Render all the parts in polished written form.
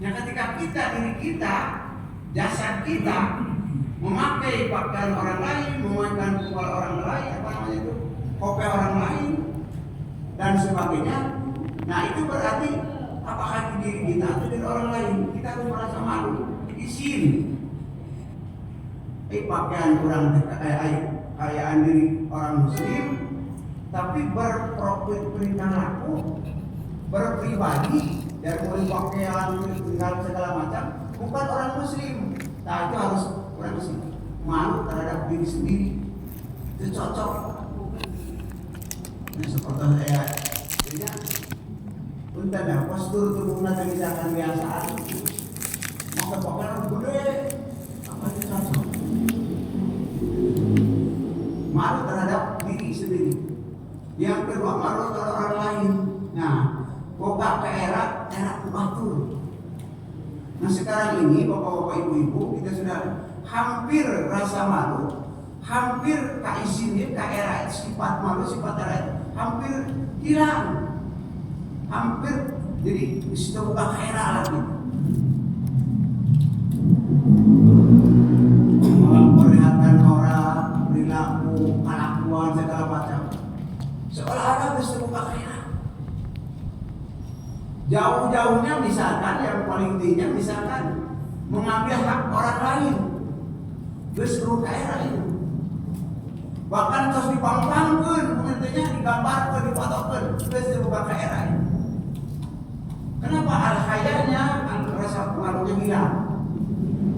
Nah, ketika diri kita, jasad kita memakai pakaian orang lain, memakai kepala orang lain, kopi orang lain dan sebagainya. Nah, itu berarti apakah diri kita atau diri orang lain? Kita harus merasa malu. Izin. Pakaian orang kayaan diri orang muslim, tapi berperintah laku, berpribadi, dari mulai pakaian, tinggal segala macam, bukan orang muslim. Nah, itu harus orang muslim malu terhadap diri sendiri. Itu cocok. Nah, seperti saya, untuk ada postur tubuhnya misalkan biasaan, maka pakaian gede, apa itu cocok? Malu terhadap diri sendiri. Yang kedua, malu terhadap orang lain. Nah, boga ke era kebatur. Nah, sekarang ini bapak-bapak, ibu-ibu, kita sudah hampir rasa malu, hampir kaisinnya ke era sifat malu, sifat era hampir hilang. Hampir jadi sudah bukan ke era lagi. Memperlihatkan orang, perilaku, kelakuan segala macam. Seolah-olah sudah bukan ke era. Jauh-jauhnya misalkan, yang paling tingginya misalkan mengambil hak orang lain, justru daerah itu. Bahkan terus dipangpangkan, pengertiannya digambarkan, dipotokkan, justru bukan daerah itu. Kenapa al-hayanya rasa pengaruhnya hilang?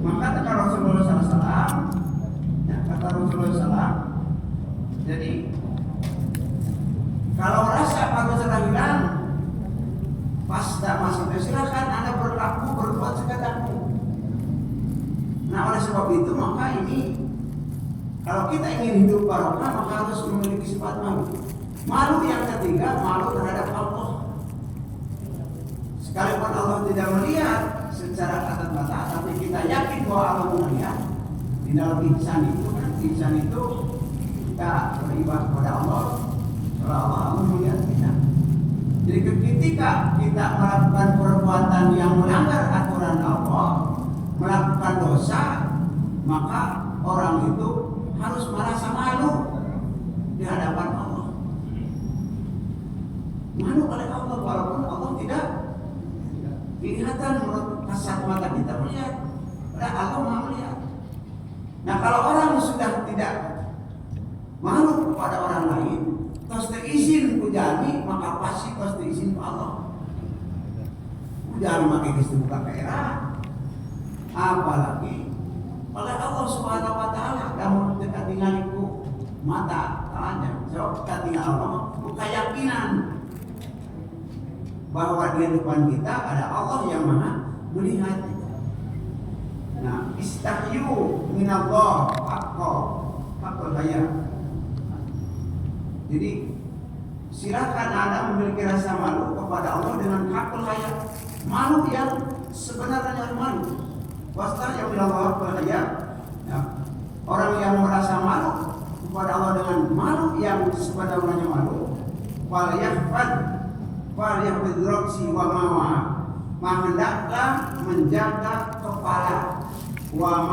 Maka kata Rasulullah SAW, ya, kata Rasulullah SAW, jadi kalau rasa pengaruh sudah hilang, pasta masih silakan Anda berlaku berbuat sekedarmu. Nah, oleh sebab itu maka ini kalau kita ingin hidup barokah maka harus memiliki sifat malu. Malu yang ketiga, malu terhadap Allah. Sekalipun Allah tidak melihat secara kasat mata, tapi kita yakin bahwa Allah melihat. Di dalam insan itu kan, insan itu kita beribadah kepada Allah, kalau Allah melihat kita. Jadi ketika kita melakukan perbuatan yang melanggar aturan Allah, melakukan dosa, maka orang itu harus merasa malu di hadapan Allah. Malu oleh Allah walaupun Allah tidak kelihatan menurut kasat mata kita melihat, padahal Allah Maha melihat. Nah, kalau orang sudah tidak malu kepada orang lain, terus terizin kujani, maka pasti terus terizin ke Allah. Jangan pakai istilah buka kera, apalagi oleh Allah Subhanahu Wa Taala. Kamu dekat tinggalku mata tangannya, so dekat tinggal Allah, buka keyakinan bahwa di depan kita ada Allah yang Maha melihat. Nah, istahyu minallah haqqal haya. Jadi silakan Anda memiliki rasa malu kepada Allah dengan hakul hayat, malu yang sebenarnya malu. Wasta yang bilang hakul hayat, ya. Orang yang merasa malu kepada Allah dengan malu yang sebenarnya malu, wal yahfadroksi wa mawa, hendaklah menjaga kepala, wa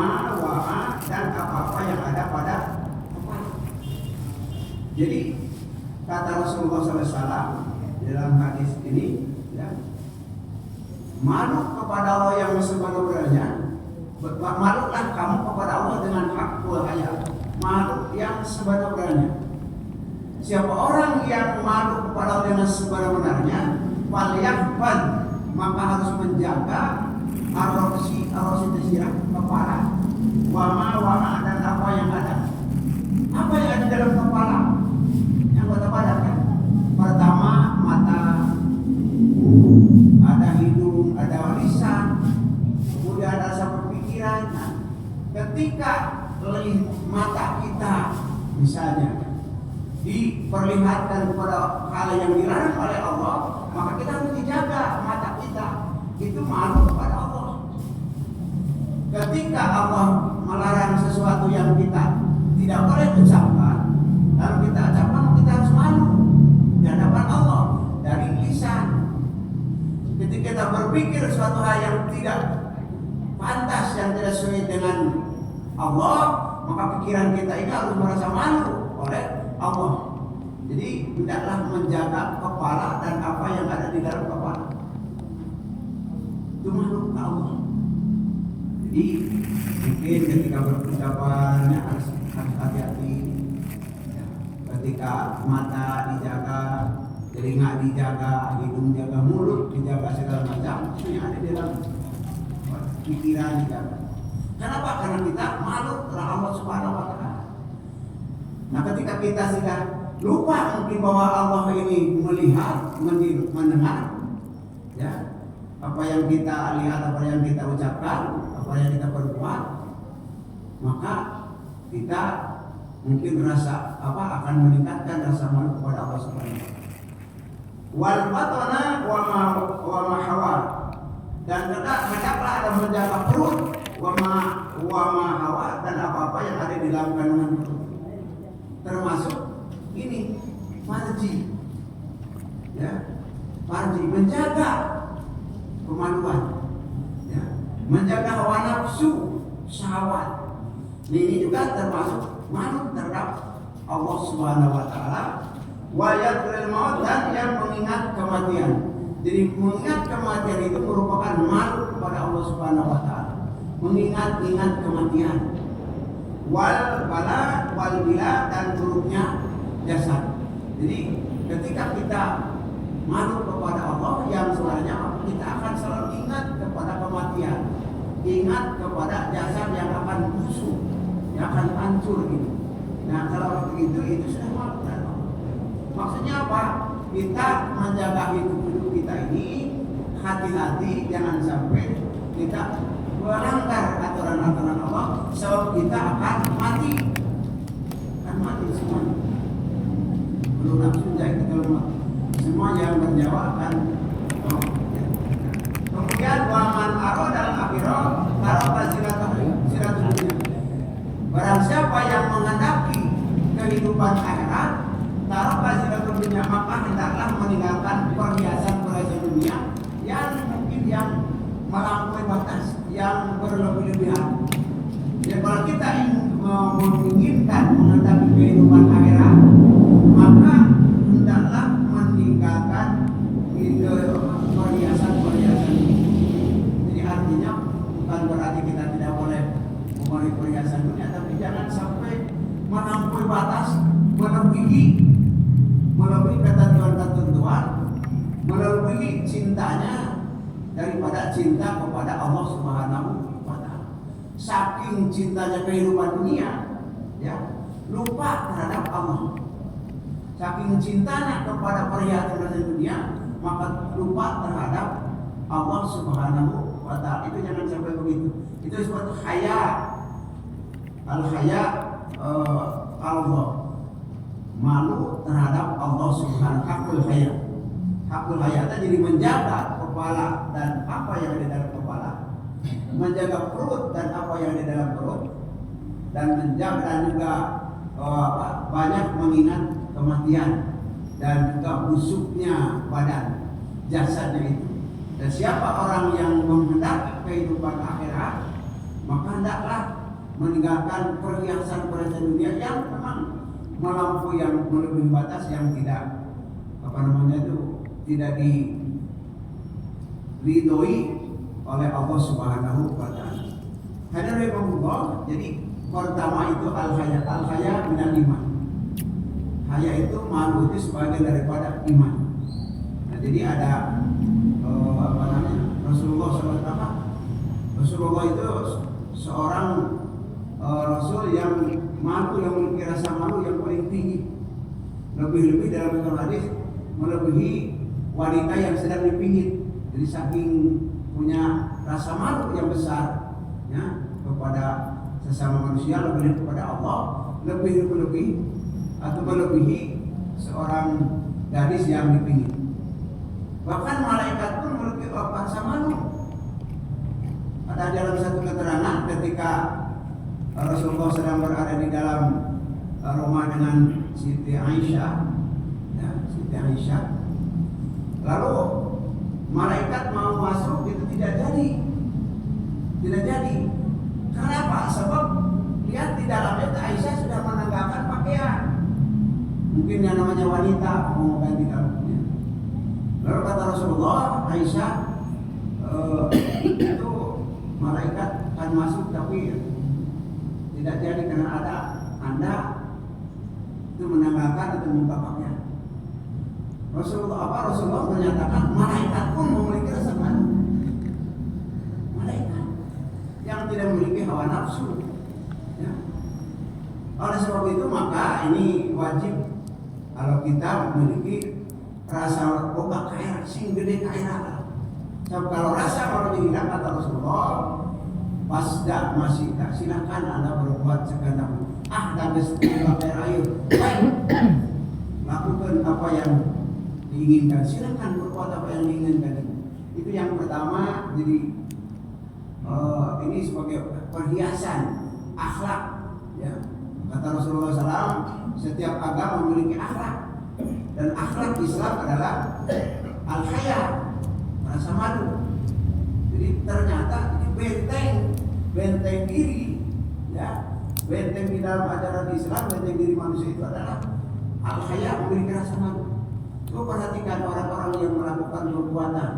dan apa-apa yang ada pada kepala. Jadi kata Rasulullah SAW dalam hadis ini, ya, malu kepada Allah yang sebenarnya, malulah kamu kepada Allah dengan hakul hayat, malu yang sebenarnya. Siapa orang yang malu kepada Allah dengan sebenarnya, falyahfad, maka harus menjaga arosi tersirah kepala, wama dan apa yang ada. Apa yang ada dalam kepala? Yang kata pada kan? Pertama mata, ada hidung, ada lisan, kemudian ada rasa berpikiran. Nah, ketika mata kita misalnya diperlihatkan kepada hal yang dilarang oleh Allah, maka kita harus dijaga mata kita itu malu kepada Allah. Ketika Allah melarang sesuatu yang kita tidak boleh ucapkan, lalu kita ucapkan, kita harus malu di hadapan Allah dari lisan. Ketika kita berpikir suatu hal yang tidak pantas, yang tidak sesuai dengan Allah, maka pikiran kita ini harus merasa malu oleh Allah. Jadi hendaklah menjaga kepala dan apa yang ada di dalam kepala. Itu makhluk Allah. Jadi mungkin ketika berucapannya harus hati-hati. Ketika mata dijaga, telinga dijaga, hidung dijaga, mulut dijaga, segala macam itu yang ada di dalam pikiran dijaga. Kenapa? Karena kita makhluk terhadap Allah Subhanahu wa Ta'ala. Nah, ketika kita sudah lupa mungkin bahwa Allah ini melihat, mendengar, ya, apa yang kita lihat, apa yang kita ucapkan, apa yang kita perbuat, maka kita mungkin rasa akan meningkatkan rasa malu kepada Allah Subhanahu wa Ta'ala. Wal batana wa ma hawa, dan hendaklah ada menjaga perut, wa ma hawa, dan apa-apa yang ada di dalam kandungan perut, termasuk ini farji, ya, farji, menjaga kemaluan, ya, menjaga hawa nafsu, syahwat. Ini juga termasuk malu terhadap Allah Subhanahu wa Ta'ala. Wa yadril maut, dan yang mengingat kematian. Jadi mengingat kematian itu merupakan malu kepada Allah Subhanahu wa Ta'ala. Mengingat-ingat kematian. Wal bala wal bila, dan buruknya jasad. Jadi ketika kita malu kepada Allah, yang sebenarnya kita akan selalu ingat kepada kematian, ingat kepada jasad yang akan busuk, yang akan hancur gitu. Nah, kalau begitu itu sudah malu. Maksudnya apa? Kita menjaga hidup kita ini hati-hati, jangan sampai kita melanggar aturan-aturan Allah, sebab kita akan mati. Akan mati semua. Belum nafsu jadi kalau mati. Semua yang bernyawa akan Kemudian waman aro dalam akhirah taraka silatul dunia. Barang siapa yang menghendaki kehidupan akhirat, taraka silatul dunia, maka hendaklah meninggalkan perhiasan dunia yang mungkin yang melampaui batas, yang berlebih-lebihan. Ya, kalau kita menginginkan menghadapi kehidupan akhirat, maka hendaklah meninggalkan perhiasan. Jadi artinya bukan berarti kita tidak boleh memiliki perhiasan dunia, tapi jangan sampai melampaui batas, melebihi ketentuan-ketentuan, melebihi cintanya daripada cinta kepada Allah Subhanahu wa Ta'ala. Saking cintanya kehidupan dunia, ya, lupa terhadap Allah. Saking cintanya kepada perhiasan dunia, maka lupa terhadap Allah Subhanahu wa Ta'ala. Itu jangan sampai begitu. Itu seperti haya. Al-haya Allah, malu terhadap Allah Subhanahu wa Ta'ala. Hakul haya jadi menjaga kepala dan apa yang ada di dalam kepala, menjaga perut dan apa yang ada di dalam perut, dan menjaga dan juga banyak mengingat kematian dan juga busuknya badan, jasadnya itu. Dan siapa orang yang menghendaki kehidupan akhirat, maka hendaklah meninggalkan perhiasan dunia yang memang melampaui, yang melebihi batas, yang tidak tidak diridhoi oleh Allah Subhanahu wa Ta'ala. Hadirin rahimahullah, jadi pertama itu al-haya minal iman. Haya itu malu, itu sebagian daripada iman. Nah, jadi ada Rasulullah SAW. Rasulullah itu seorang Rasul yang malu, yang memiliki rasa malu yang paling tinggi. Lebih-lebih dalam satu hadis melebihi wanita yang sedang dipingit. Jadi saking punya rasa malu yang besar, ya, kepada sesama manusia, lebih kepada Allah, lebih atau melebihi seorang gadis yang dipingit. Bahkan malaikat pun memiliki rasa malu. Ada dalam satu keterangan ketika Rasulullah sedang berada di dalam rumah dengan Siti Aisyah, ya, Siti Aisyah. Lalu malaikat mau masuk itu tidak jadi. Kenapa? Sebab lihat di dalamnya Aisyah sudah menanggalkan pakaian. Mungkin yang namanya wanita mau ganti kalungnya. Lalu kata Rasulullah, Aisyah itu malaikat akan masuk tapi tidak jadi karena ada Anda itu menanggalkan atau membuka pakaian. Rasulullah menyatakan malaikat pun memiliki rasa malu. Malaikat yang tidak memiliki hawa nafsu. Ya. Oleh sebab itu maka ini wajib kalau kita memiliki rasa boga kaya, sing gede kaya. Sebab kalau rasa kalau dihilang kata Rasulullah, pasda masih tak silakan Anda berbuat segenap. Dan istilah air baik, lakukan apa yang diinginkan. Silakan berbuat apa yang diinginkan. Itu yang pertama. Jadi ini sebagai perhiasan akhlak. Ya. Kata Rasulullah SAW, setiap agama memiliki akhlak. Dan akhlak Islam adalah al-haya, rasa malu. Jadi ternyata ini benteng diri, ya, benteng di dalam ajaran Islam, benteng diri manusia itu adalah al-haya, memiliki rasa malu. Coba perhatikan orang-orang yang melakukan perbuatan,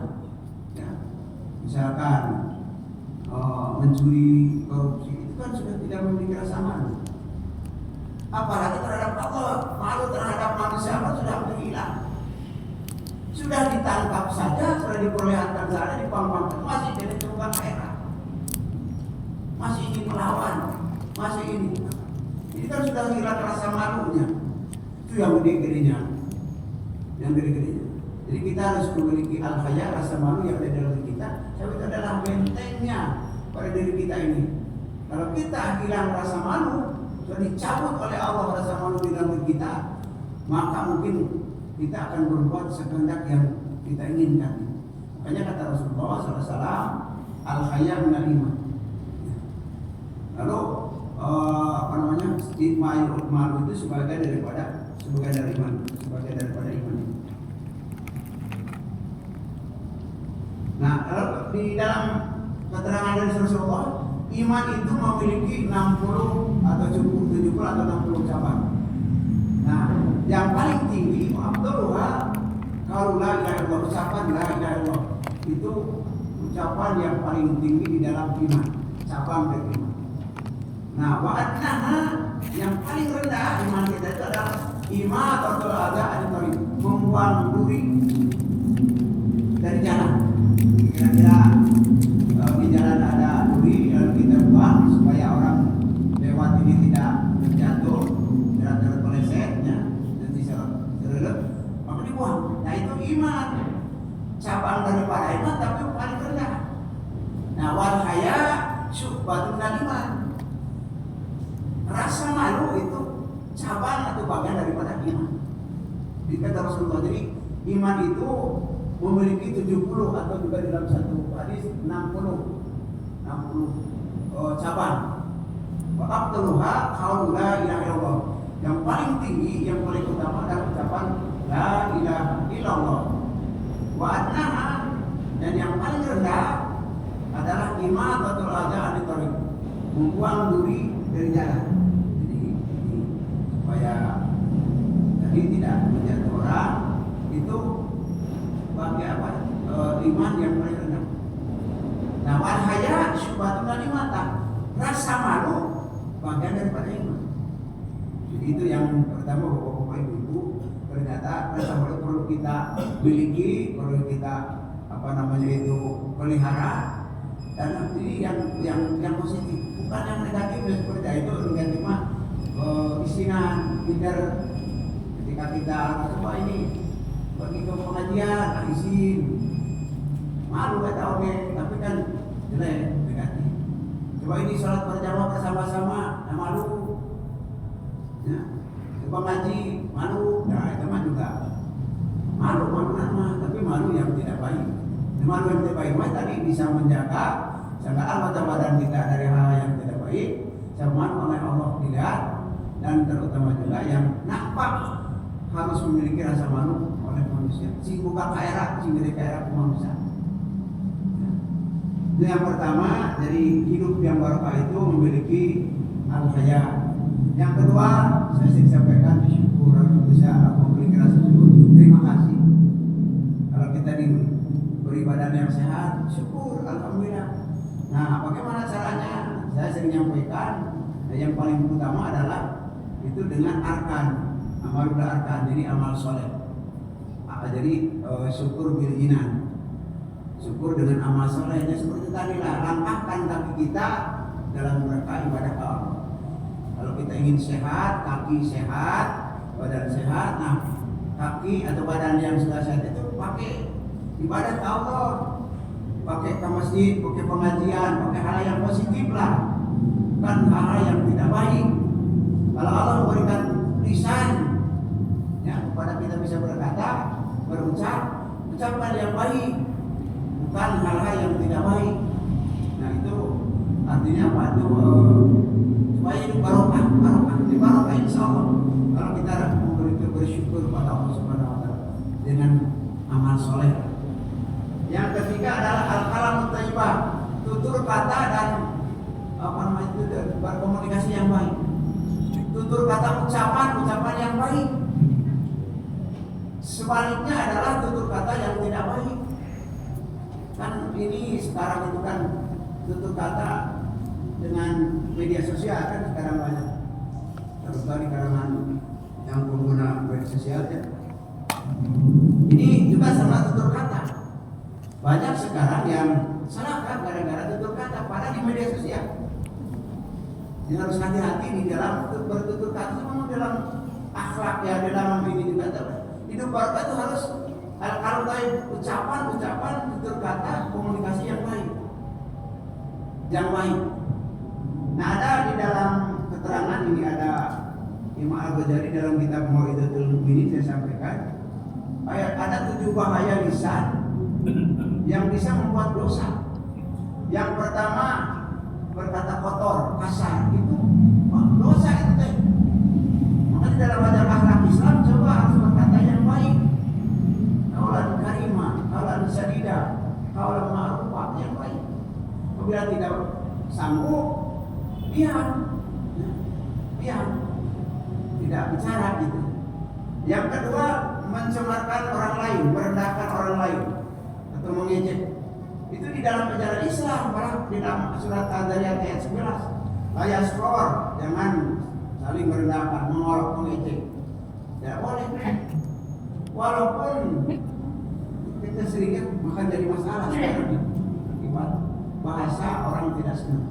ya, misalkan mencuri, korupsi, itu kan sudah tidak memiliki rasa malu. Apalagi terhadap Allah, malu terhadap manusia apa sudah hilang. Sudah ditangkap saja, sudah diperlihatkan saja, dipang-pangkan, masih jadi tukang akhirat, masih ingin melawan, masih ini. Ini kan sudah hilang rasa malunya. Itu yang gede-gedenya, Jadi kita harus memiliki al-haya, rasa malu yang ada dalam diri kita. Sebab itu adalah bentengnya pada diri kita ini. Kalau kita hilang rasa malu, sudah dicabut oleh Allah rasa malu di dalam diri kita, maka mungkin kita akan berbuat sekehendak yang kita inginkan. Makanya kata Rasulullah SAW, al-haya minal iman. Lalu malu itu sebagai daripada iman. Nah, di dalam keterangan dari Rasulullah, iman itu memiliki 60 atau 70 atau 60 cabang. Nah, yang paling tinggi afdaluha qaulu la ilaha illallah, ucapan la ilaha illallah. Itu ucapan yang paling tinggi di dalam iman, cabang dari iman. Nah, wa adnaha, yang paling rendah iman kita itu adalah imatatul adza anil tariq, membuang duri dari jalan. Kira-kira di jalan ada duri lalu kita buang supaya orang lewat ini tidak terjatuh, tidak terpelesetnya, nanti serelep, maka dibuang. Nah itu iman, cabang daripada iman tapi paling rendah. Nah wal haya syu'batun minal iman, rasa malu itu cabang atau bagian daripada iman. Dikata Rasulullah, jadi iman itu memiliki 70 atau juga dalam satu hadis 60 cabang. Wa afdaluha qaulu la ilaha illallah. Yang paling tinggi, yang paling utama adalah ucapan la ilaha illallah. Wa adnaha, dan yang paling rendah adalah imatatul adza anit tariq, membuang duri dari jalan. Jadi supaya jadi tidak menjatuh orang itu bagi apa? Iman yang paling rendah. Nah, wal haya syu'batun minal iman, rasa malu bagian daripada iman. Jadi itu yang pertama, Bapak-bapak Ibu, ternyata rasa malu perlu kita miliki, perlu kita pelihara, dan ini yang positif, bukan yang negatif. Seperti itu negatif mah isinan biar ketika kita coba ini bagi ke pengajian, izin malu kata oke, tapi kan jelek negatif. Coba ini sholat berjamaah bersama-sama, nah malu. Ya, coba ngaji malu, nah itu mah juga malu nama, tapi malu yang tidak baik. Nah, malu yang tidak baik mah tadi bisa menjaga anggota badan kita dari hal yang tidak baik, sama oleh Allah dilihat, dan terutama juga yang nampak harus memiliki rasa malu oleh manusia. Si bukan kairat, si milik kairat manusia. Itu yang pertama, jadi hidup yang barokah itu memiliki al-haya. Yang kedua, saya sering sampaikan syukur, bisa memiliki rasa syukur. Terima kasih. Kalau kita diberi badan yang sehat, syukur, alhamdulillah. Nah, bagaimana caranya? Saya sering menyampaikan, yang paling utama adalah itu dengan arkan, amalul arkan, jadi amal soleh. Jadi syukur bil jinan, syukur dengan amal solehnya seperti tadi lah, langkahkan kaki kita dalam rangka ibadah Allah. Kalau kita ingin sehat, kaki sehat, badan sehat, nah kaki atau badan yang sudah sehat itu pakai ibadah ke Allah, pakai ke masjid, pakai pengajian, pakai hal yang positif lah, bukan hal yang tidak baik. Kalau Allah memberikan lisan, ya kepada kita bisa berkata, berucap, ucapan yang baik, bukan hal-hal yang tidak baik. Nah itu artinya apa? Itu supaya hidup barokah, ini barokah insya Allah. Kalau kita bersyukur kepada Allah Subhanahu Wa Taala dengan amal soleh. Yang ketiga adalah al-kalamut thayyibah, tutur kata dan apa namanya itu berkomunikasi yang baik. Tutur kata ucapan yang baik. Sebaliknya adalah tutur kata yang tidak baik. Kan ini sekarang itu kan tutur kata dengan media sosial kan sekarang banyak. Terutama di kalangan yang pengguna media sosial ya. Ini juga salah tutur kata. Banyak sekarang yang salah kan gara-gara tutur kata pada di media sosial. Jadi harus hati-hati di dalam bertutur kata, memang dalam akhlak ya, dalam ini juga. Hidup barokah itu harus kalau baik ucapan, tutur kata, komunikasi yang baik, Nah ada di dalam keterangan ini ada Imam Al-Ghazali dalam kitab Mau'izatul Mu'minin saya sampaikan, ada 7 bahaya lisan yang bisa membuat dosa. Yang pertama berkata kotor, kasar, itu dosa itu teh. Makanya dalam ajaran akhlak Islam coba harus berkata yang baik. Kaulan karimah, kaulan sadidah, kaulan ma'rufah yang baik. Apabila tidak sanggup, diam, tidak bicara gitu. Yang kedua mencemarkan orang lain, merendahkan orang lain atau mengejek. Itu di dalam ajaran Islam, di dalam surat Al-Zariyat ayat 11. La yaskhor, jangan saling merendahkan, mengolok, mengejek. Tidak boleh. Walaupun kita seringnya bukan jadi masalah sekarang akibat bahasa orang tidak senang.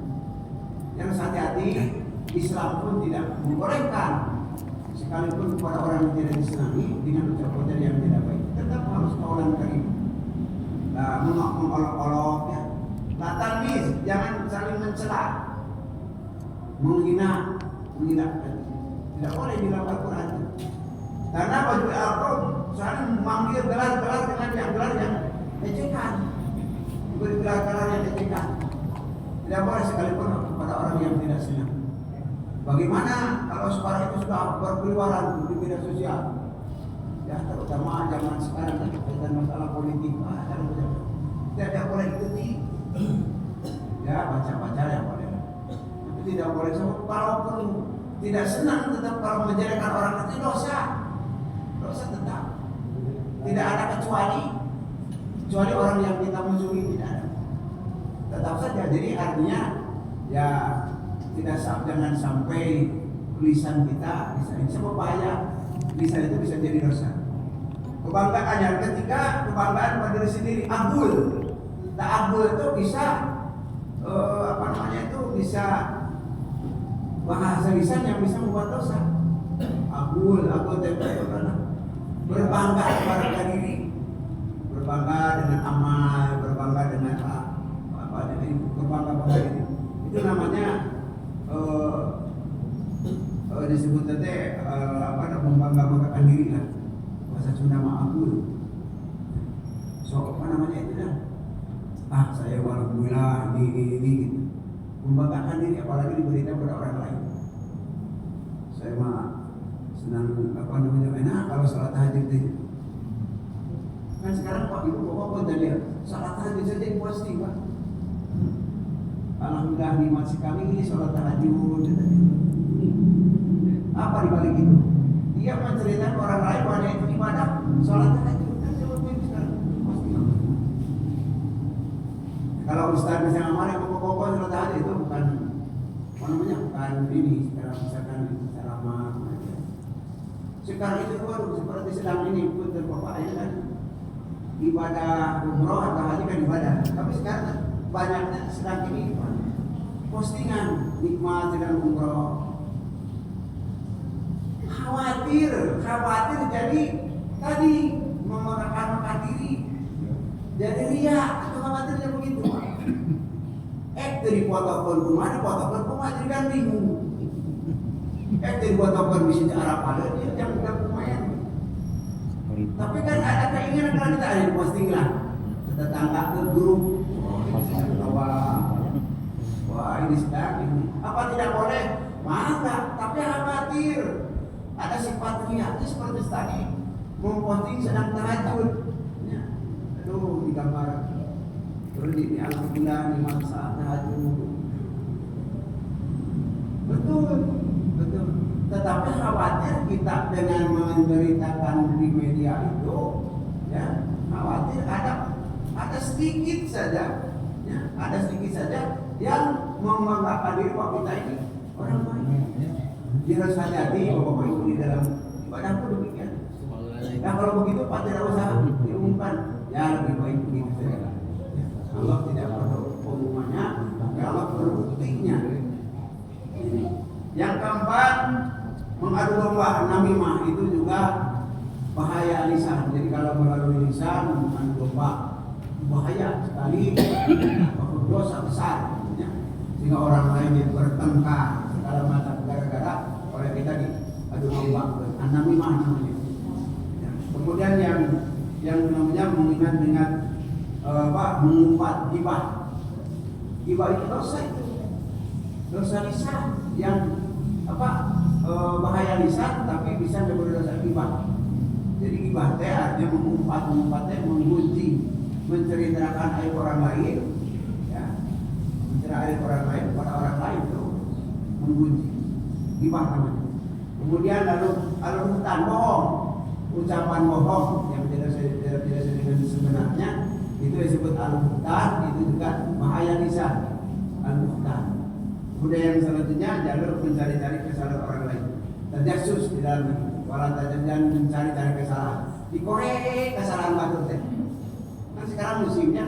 Yang hati-hati, Islam pun tidak membolehkan sekalipun kepada orang yang tidak disenangi dengan ucapan yang tidak baik. Tetap harus kaulan karim. Mengolok-olok ya. Talmis, jangan saling mencela, menghina, tidak boleh di dalam Al-Quran. Karena baju Al-Quran saling memanggil gelar-gelar dengan gelar yang ejekan, diberi gelar-gelar yang ejekan. Tidak boleh sekalipun kepada orang yang tidak senang. Bagaimana kalau sekarang itu sudah berkeliaran di media sosial? Ya terutama zaman sekarang berkaitan masalah politik, tidak boleh ikuti. Ya baca-baca ya boleh. Tapi tidak boleh kalaupun tidak senang tetap kalau menjelekan orang itu dosa tetap. Tidak ada kecuali orang yang kita musuhi tidak ada. Tetap saja. Jadi artinya ya jangan sampai lisan kita sebab bahaya. Lisan itu bisa jadi dosa. Kebanggaan yang ketiga, kebanggaan pada diri sendiri, abul. Nah, abul itu bisa bisa bahasa lisan yang bisa membuat dosa. Abul itu berbangga kepada diri, berbangga dengan amal, berbangga dengan berbangga pada diri. Itu namanya disebut membanggakan diri lah. Bahasa Sunda ma'abul. So apa namanya itu dah? Saya alhamdulillah ini gitu. Membanggakan diri apalagi diberitakan kepada orang lain. Saya mah senang enak kalau salat tahajud itu. Kan sekarang Pak Ibu Bapak pun tadi salat tahajud saja posting Pak. Alhamdulillah nikmat sekali sholat tahajud. Apa dibalik itu? Dia menceritakan orang lain bahwa itu ibadah sholat tahajud. Kan jawabnya sekarang pasti. Kalau ustaz bisa ngamal yang pokok-pokok sholat tahajud itu bukan apa namanya, bukan ini sekarang misalkan ceramah. Sekarang itu baru seperti sedang ini pun terbapak ini kan ibadah umroh atau haji kan ibadah. Tapi sekarang banyaknya sedang ini postingan nikmat sedang umroh. Khawatir jadi tadi memegahkan diri. Jadi riak atau khawatirnya begitu. Dari fotokan rumah jadi kan bingung. Dari fotokan bisa Arab ada dia jangan bilang lumayan. Tapi kan ada keinginan kalau kita ada posting lah. Tetangga ke grup. Wah ini sedang ini. Apa tidak boleh? Maka tapi khawatir. Ada sifat riaknya seperti tadi memposting sedang tahajud. Ya. Aduh digambar. Terus ini alhamdulillah di masa tahajud. Betul. Tetapi khawatir kita dengan memberitakan di media itu, ya khawatir ada sedikit saja, ya ada sedikit saja yang membanggakan diri bahwa kita ini orang baik. Dia harus hati-hati bahwa itu di dalam ibadah pun demikian. Nah kalau begitu Pak tidak usah diumumkan, ya lebih baik begitu saja. Allah tidak perlu pengumumannya, Allah perlu buktinya. Yang keempat, mengadu domba namimah itu juga bahaya lisan. Jadi kalau melalui lisan mengadu domba bahaya sekali, dosa besar. Ya. Sehingga orang lain yang bertengkar segala macam gara-gara oleh kita diadu domba namimah namanya. Ya. Kemudian yang namanya mengingat mengumpat gibah. Gibah itu dosa lisan yang bahaya lisan tapi bisa menjadi dosa gibah. Jadi gibah teh artinya mengumpat teh menggunjing, menceritakan aib orang lain, ya, menceritakan aib orang lain kepada orang lain itu menggunjing, gibah namanya. Kemudian lalu bukan bohong, ucapan bohong yang tidak dengan sebenarnya itu disebut al-buhtan, itu juga bahaya lisan, al-buhtan. Kemudian yang selanjutnya jalur mencari-cari kesalahan orang lain. Terjasus di dalam itu. Walau dan mencari-cari kesalahan. Dikorek kesalahan batur teh. Kan sekarang musimnya.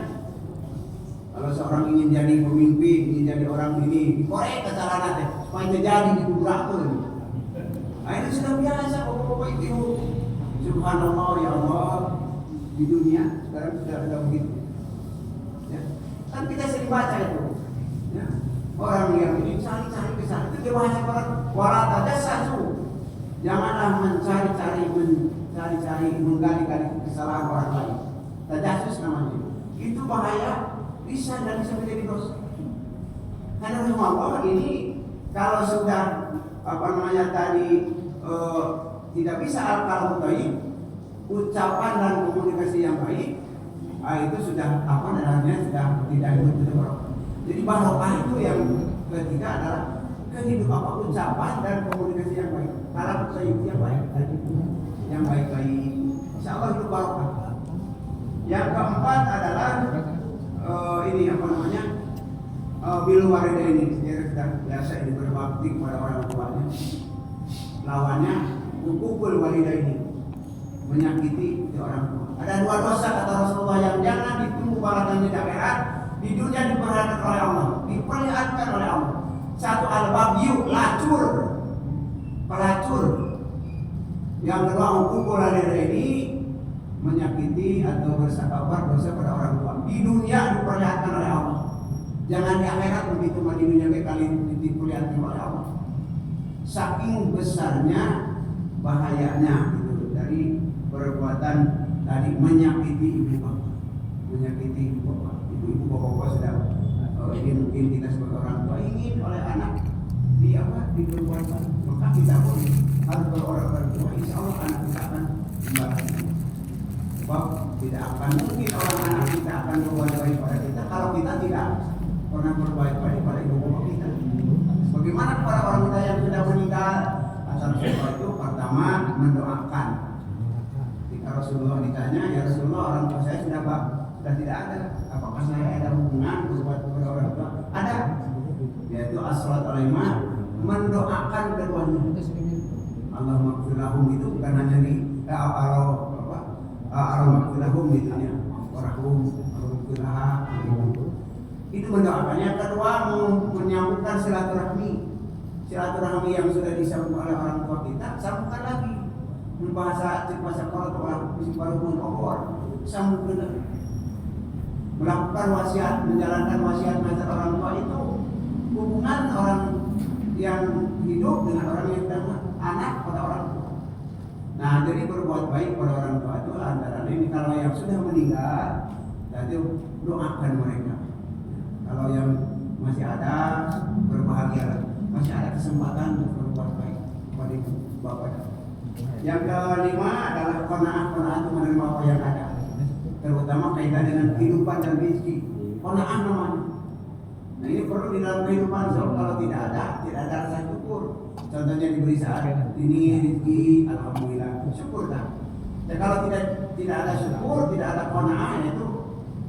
Kalau seorang ingin jadi pemimpin, ingin jadi orang ini, dikorek kesalahan teh supaya terjadi dikubrakeun. Nah itu sudah biasa pokok-pokok itu. Subhanallah ya Allah di dunia sekarang sudah begitu. Ya. Kan kita sering baca itu. Ya. Orang yang ini cari-cari kesalahan itu dia bahasa orang wala tajassasu. Janganlah mencari-cari menggali-gali kesalahan orang lain. Tajassus namanya. Itu bahaya bisa dan bisa menjadi dosa. Karena Allah ini kalau sudah tidak bisa al-kalam thayyib, ucapan dan komunikasi yang baik, itu sudah sudah tidak ikut. Jadi barokah itu yang ketiga adalah kehidupan ucapan dan komunikasi yang baik. Kalam thayyib yang baik yang baik-baik. Insyaallah itu barokah. Yang keempat adalah bil walidaini, dia biasa ini berbakti kepada orang tuanya. Lawannya hukukul walidaini, menyakiti orang tua. Ada dua dosa kata Rasulullah yang jangan ditunggu balasannya di akhirat. Di dunia diperlihatkan oleh Allah. Satu al-baghyu, pelacur. Yang kedua hukukul walidaini, menyakiti atau bersabar dosa pada orang tua. Di dunia diperlihatkan oleh Allah. Jangan di akhirat begitu, di dunia kali diperlihatkan oleh Allah. Saking besarnya bahayanya itu dari perbuatan tadi menyakiti ibu bapak. Ibu bapak sudah ini mungkin kita sebagai orang tua ingin oleh anak diperbuatkan, maka kita harus berorang tua. Insya Allah anak kita akan membalas. Sebab tidak akan mungkin orang anak kita akan berbuat baik pada kita kalau kita tidak pernah berbuat baik pada ibu bapak kita. Bagaimana kepada orang kita yang sudah meninggal? Asal usul itu pertama mendoakan. Ketika Rasulullah ditanya, ya Rasulullah orang tua saya sudah tidak ada. Apakah saya ada hubungan berbuat kepada orang tua? Ada. Yaitu as-salat alaihima, mendoakan keduanya. Allahumma ighfir lahum itu bukan hanya di Allahumma ighfir lahum itu ya. Warahum, ighfir laha itu mendoakan. Yang kedua menyambungkan silaturahmi. Silaturahmi yang sudah disambung oleh orang tua kita, sambungkan lagi. Membahasa kalau orang baru pun obor, sambungkan lagi. Melakukan wasiat, menjalankan wasiat mazhab orang tua itu hubungan orang yang hidup dengan orang yang sudah anak pada orang tua. Nah, jadi berbuat baik pada orang tua itu antara lain kalau yang sudah meninggal, jadi doakan mereka. Kalau yang masih ada, berbahagia, masih ada kesempatan untuk berbuat baik kepada ibu bapak. Yang kelima adalah qanaah itu menerima apa yang ada, terutama kaitan dengan kehidupan dan rezeki. Qanaah namanya. Nah ini perlu di dalam kehidupan. So, kalau tidak ada rasa syukur. Contohnya diberi saat ini rezeki, alhamdulillah, syukur tak. Dan kalau tidak ada syukur, tidak ada qanaah, itu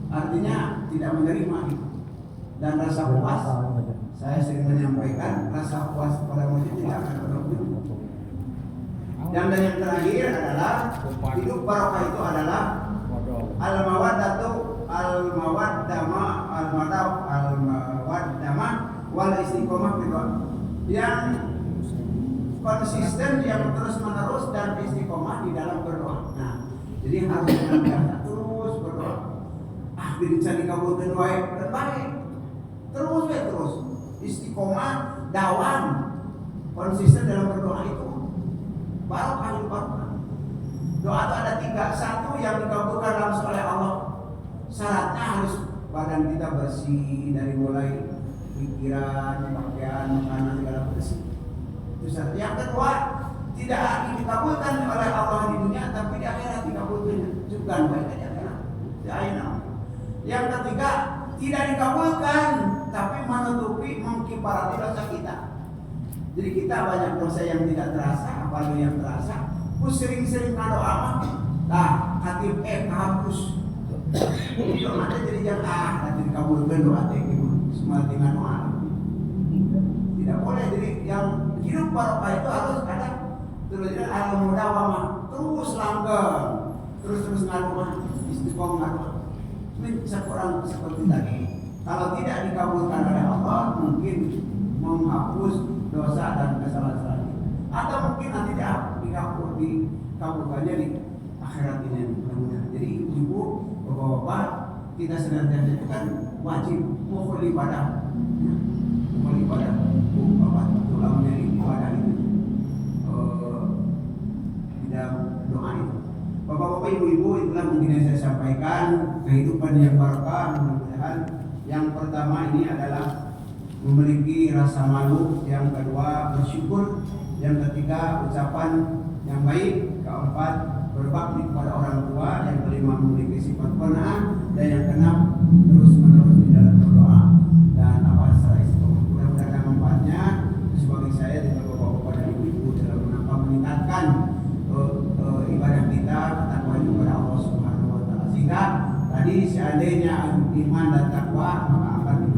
artinya tidak menerima itu. Dan rasa puas, saya sering menyampaikan rasa puas pada manusia tidak akan pernah muncul. Dan yang terakhir adalah hidup barokah itu adalah al-mawaddama wal istiqomah berdoa. Yang konsisten, yang terus menerus dan istiqomah di dalam berdoa. Nah, jadi harus senantiasa terus berdoa. Bisa dikabulkan doa yang terbaik. Terus istiqomah, dawam, konsisten dalam berdoa itu barokah hidup barokah. Doa itu ada 3. Satu yang dikabulkan langsung oleh Allah. Syaratnya harus badan kita bersih dari mulai pikiran, pakaian, makanan segala bersih. Itu satu. Yang kedua, tidak dikabulkan oleh Allah di dunia, tapi di akhirat dikabulkan. Juga baik aja kan? Di akhirat. Yang ketiga, tidak dikabulkan, tapi menutupi, mengkiparati dosa kita. Jadi kita banyak dosa yang tidak terasa, apalagi yang terasa. Sering-sering doa mah, nah hati hapus. Itu ada jadi jangan nanti dikabulkan doa semua dengan doa. Tidak boleh. Jadi yang hidup barokah itu harus ada terus al-mudawamah, terus langgeng, terus ngadoa, istiqomah ngadoa. Ini sekurang seperti tadi. Kalau tidak dikabulkan oleh Allah, mungkin menghapus dosa dan kesalahan kita. Atau mungkin nanti dikabulkannya di akhirat ini. Jadi ibu, bapak-bapak, kita senantiasa itu kan wajib mohon ibadah. Mohon ibadah. Bapak tulangnya ibadah itu di dalam doa itu. Bapak-bapak, ibu-ibu, itulah mungkin yang saya sampaikan kehidupan yang barokah. Mudah-mudahan yang pertama ini adalah memiliki rasa malu, yang kedua bersyukur, yang ketiga ucapan yang baik, keempat berbakti kepada orang tua, yang kelima memiliki sifat qanaah, dan yang keenam terus menerus di dalam berdoa dan apa secara istiqomah. Mudah-mudahan ada manfaatnya sebagai saya dan bapak-bapak dan ibu-ibu dalam meningkatkan ibadah kita, ketakwaan kepada Allah Subhanahu wa taala. Sehingga tadi seandainya iman dan takwa, maka akan